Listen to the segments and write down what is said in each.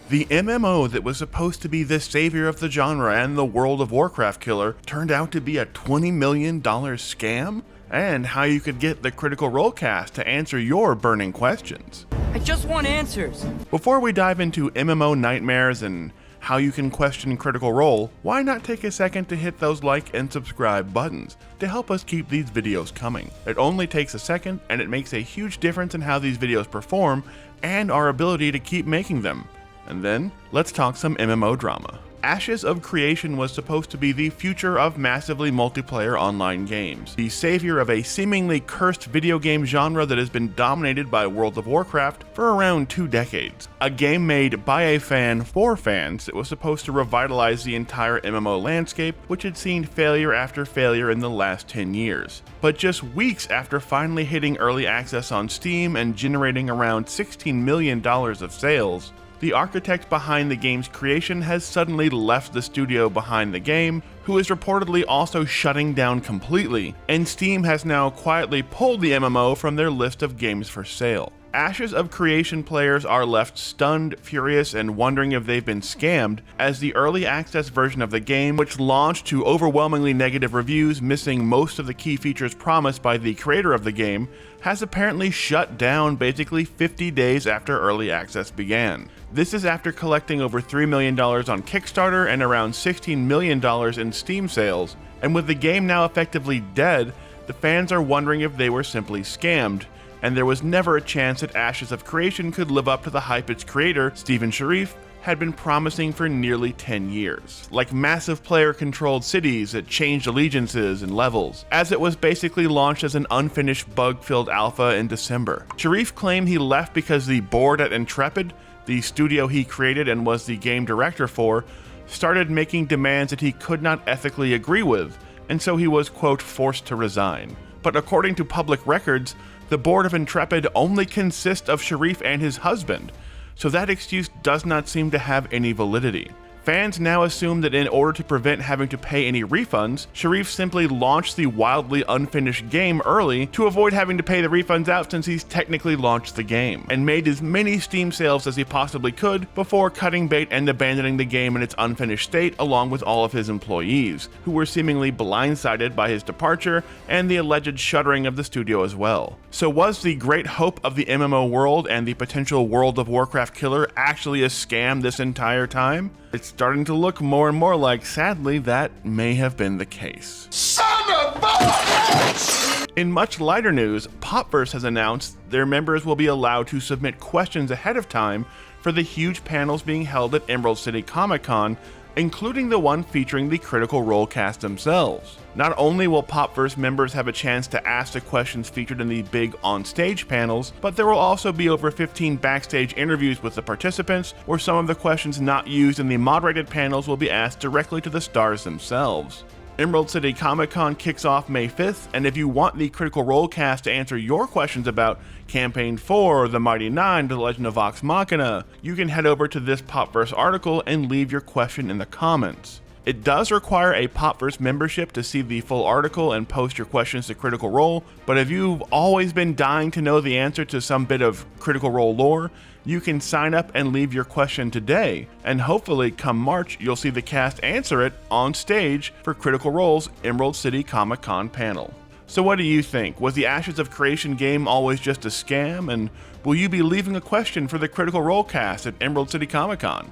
The MMO that was supposed to be the savior of the genre and the World of Warcraft killer turned out to be a $20 million scam? And how you could get the Critical Role cast to answer your burning questions. I just want answers. Before we dive into MMO nightmares and how you can question Critical Role, why not take a second to hit those like and subscribe buttons to help us keep these videos coming. It only takes a second and it makes a huge difference in how these videos perform and our ability to keep making them. And then, let's talk some MMO drama. Ashes of Creation was supposed to be the future of massively multiplayer online games, the savior of a seemingly cursed video game genre that has been dominated by World of Warcraft for around 2 decades. A game made by a fan for fans that was supposed to revitalize the entire MMO landscape, which had seen failure after failure in the last 10 years. But just weeks after finally hitting early access on Steam and generating around $16 million of sales, the architect behind the game's creation has suddenly left the studio behind the game, who is reportedly also shutting down completely, and Steam has now quietly pulled the MMO from their list of games for sale. Ashes of Creation players are left stunned, furious, and wondering if they've been scammed, as the early access version of the game, which launched to overwhelmingly negative reviews missing most of the key features promised by the creator of the game, has apparently shut down basically 50 days after early access began. This is after collecting over $3 million on Kickstarter and around $16 million in Steam sales, and with the game now effectively dead, the fans are wondering if they were simply scammed, and there was never a chance that Ashes of Creation could live up to the hype its creator, Stephen Sharif, had been promising for nearly 10 years. Like massive player-controlled cities that changed allegiances and levels, as it was basically launched as an unfinished bug-filled alpha in December. Sharif claimed he left because the board at Intrepid, the studio he created and was the game director for, started making demands that he could not ethically agree with, and so he was, quote, forced to resign. But according to public records, the board of Intrepid only consists of Sharif and his husband, so that excuse does not seem to have any validity. Fans now assume that in order to prevent having to pay any refunds, Sharif simply launched the wildly unfinished game early to avoid having to pay the refunds out since he's technically launched the game, and made as many Steam sales as he possibly could before cutting bait and abandoning the game in its unfinished state along with all of his employees, who were seemingly blindsided by his departure and the alleged shuttering of the studio as well. So was the great hope of the MMO world and the potential World of Warcraft killer actually a scam this entire time? It's starting to look more and more like, sadly, that may have been the case. Son of a bitch! In much lighter news, Popverse has announced their members will be allowed to submit questions ahead of time for the huge panels being held at Emerald City Comic-Con, including the one featuring the Critical Role cast themselves. Not only will Popverse members have a chance to ask the questions featured in the big on-stage panels, but there will also be over 15 backstage interviews with the participants, where some of the questions not used in the moderated panels will be asked directly to the stars themselves. Emerald City Comic-Con kicks off May 5th, and if you want the Critical Role cast to answer your questions about Campaign 4, The Mighty Nine, The Legend of Vox Machina, you can head over to this Popverse article and leave your question in the comments. It does require a Popverse membership to see the full article and post your questions to Critical Role, but if you've always been dying to know the answer to some bit of Critical Role lore, you can sign up and leave your question today, and hopefully come March you'll see the cast answer it on stage for Critical Role's Emerald City Comic-Con panel. So what do you think? Was the Ashes of Creation game always just a scam, and will you be leaving a question for the Critical Role cast at Emerald City Comic-Con?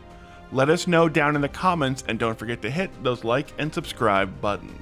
Let us know down in the comments, and don't forget to hit those like and subscribe buttons.